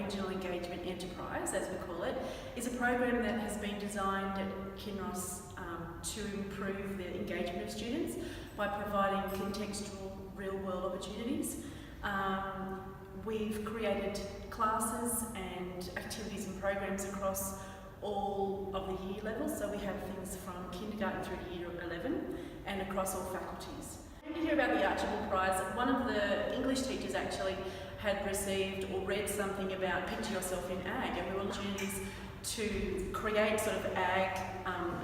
Regional Engagement Enterprise, as we call it, is a program that has been designed at Kinross to improve the engagement of students by providing contextual real-world opportunities. We've created classes and activities and programs across all of the year levels, so we have things from kindergarten through to year 11 and across all faculties. When you hear about the Archibull Prize, one of the English teachers actually had received or read something about picture yourself in ag, and we were opportunities to create sort of ag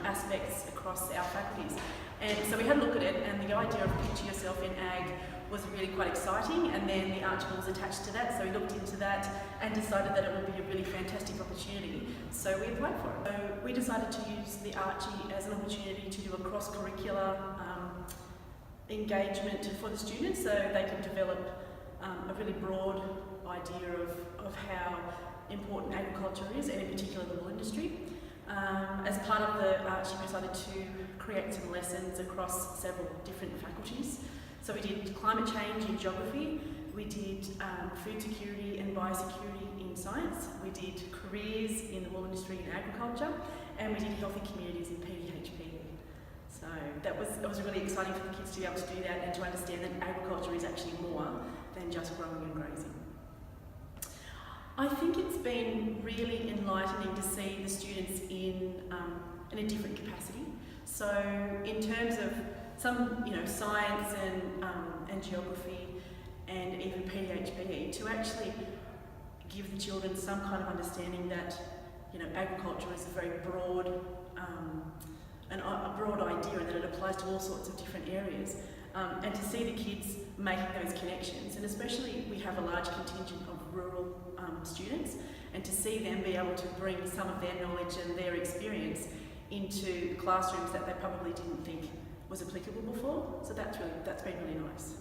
aspects across our faculties. And so we had a look at it, and the idea of picture yourself in ag was really quite exciting, and then the Archibull was attached to that, so we looked into that and decided that it would be a really fantastic opportunity, so we applied for it. So we decided to use the Archie as an opportunity to do a cross-curricular engagement for the students, so they could develop a really broad idea of how important agriculture is, and in particular the wool industry. As part of the Archie, we decided to create some lessons across several different faculties. So we did climate change in geography, we did food security and biosecurity in science, we did careers in the wool industry and agriculture, and we did healthy communities in PDHP. So it was really exciting for the kids to be able to do that and to understand that agriculture is actually more than just growing and grazing. I think it's been really enlightening to see the students in a different capacity. So in terms of some, science and geography and even PDHPE, to actually give the children some kind of understanding that, agriculture is a very broad, a broad idea, and that it applies to all sorts of different areas. And to see the kids making those connections, and especially we have a large contingent of rural students, and to see them be able to bring some of their knowledge and their experience into classrooms that they probably didn't think was applicable before. So that's been really nice.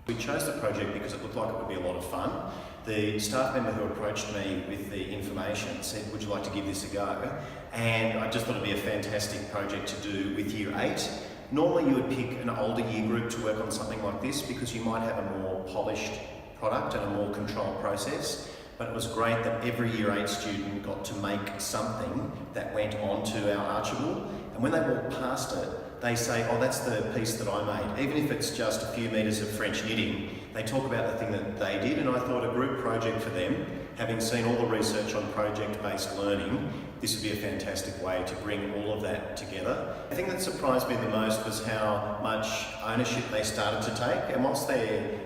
We chose the project because it looked like it would be a lot of fun. The staff member who approached me with the information said, "Would you like to give this a go?" And I just thought it'd be a fantastic project to do with Year 8. Normally you would pick an older year group to work on something like this because you might have a more polished product and a more controlled process. But it was great that every Year 8 student got to make something that went on to our Archibull. And when they walk past it, they say, "Oh, that's the piece that I made." Even if it's just a few metres of French knitting, they talk about the thing that they did. And I thought a group project for them, having seen all the research on project-based learning, this would be a fantastic way to bring all of that together. The thing that surprised me the most was how much ownership they started to take. And whilst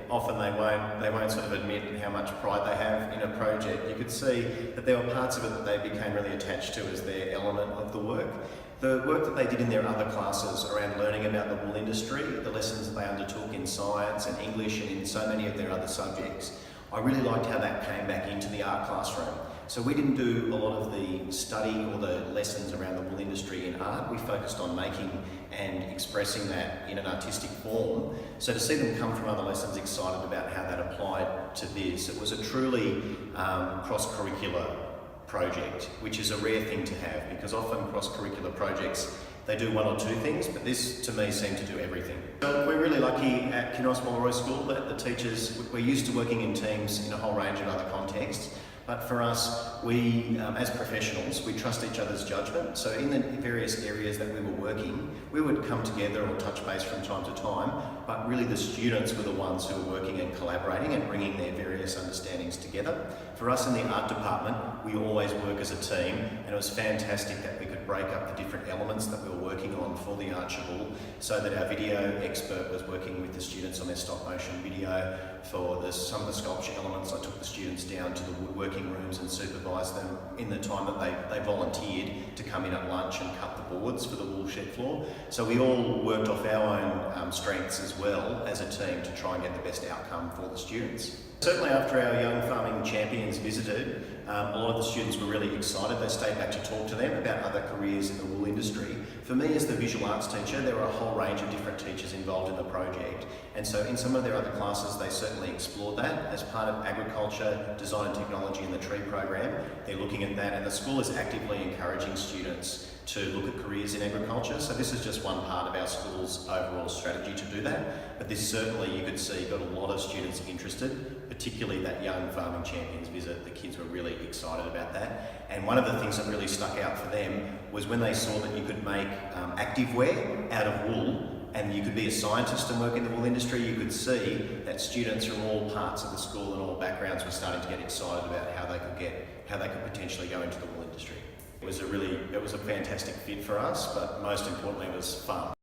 often they won't sort of admit how much pride they have in a project, you could see that there were parts of it that they became really attached to as their element of the work. The work that they did in their other classes around learning about the wool industry, the lessons that they undertook in science and English and in so many of their other subjects, I really liked how that came back into the art classroom. So we didn't do a lot of the study or the lessons around the wool industry in art. We focused on making and expressing that in an artistic form. So to see them come from other lessons excited about how that applied to this, it was a truly cross-curricular project, which is a rare thing to have, because often cross-curricular projects, they do one or two things, but this to me seemed to do everything. So we're really lucky at Kinross Wolaroi School that the teachers, we're used to working in teams in a whole range of other contexts, but for us, we, as professionals, we trust each other's judgment. So in the various areas that we were working, we would come together or touch base from time to time, but really the students were the ones who were working and collaborating and bringing their various understandings together. For us in the art department, we always work as a team, and it was fantastic that we could break up the different elements that we were working on for the Archibull, so that our video expert was working with the students on their stop motion video. For some of the sculpture elements, I took the students down to the woodworking rooms and supervised them in the time that they volunteered to come in at lunch and cut the boards for the wool shed floor. So we all worked off our own strengths as well as a team to try and get the best outcome for the students. Certainly after our young farming champions visited, a lot of the students were really excited. They stayed back to talk to them about other careers in the wool industry. For me as the visual arts teacher, there were a whole range of different teachers involved in the project. And so in some of their other classes, they certainly explored that. As part of agriculture, design and technology in the tree program, they're looking at that, and the school is actively encouraging students to look at careers in agriculture. So this is just one part of our school's overall strategy to do that. But this certainly, you could see, got a lot of students interested particularly that young farming champions visit, the kids were really excited about that. And one of the things that really stuck out for them was when they saw that you could make active wear out of wool, and you could be a scientist and work in the wool industry. You could see that students from all parts of the school and all backgrounds were starting to get excited about how they could potentially go into the wool industry. It was a fantastic fit for us, but most importantly it was fun.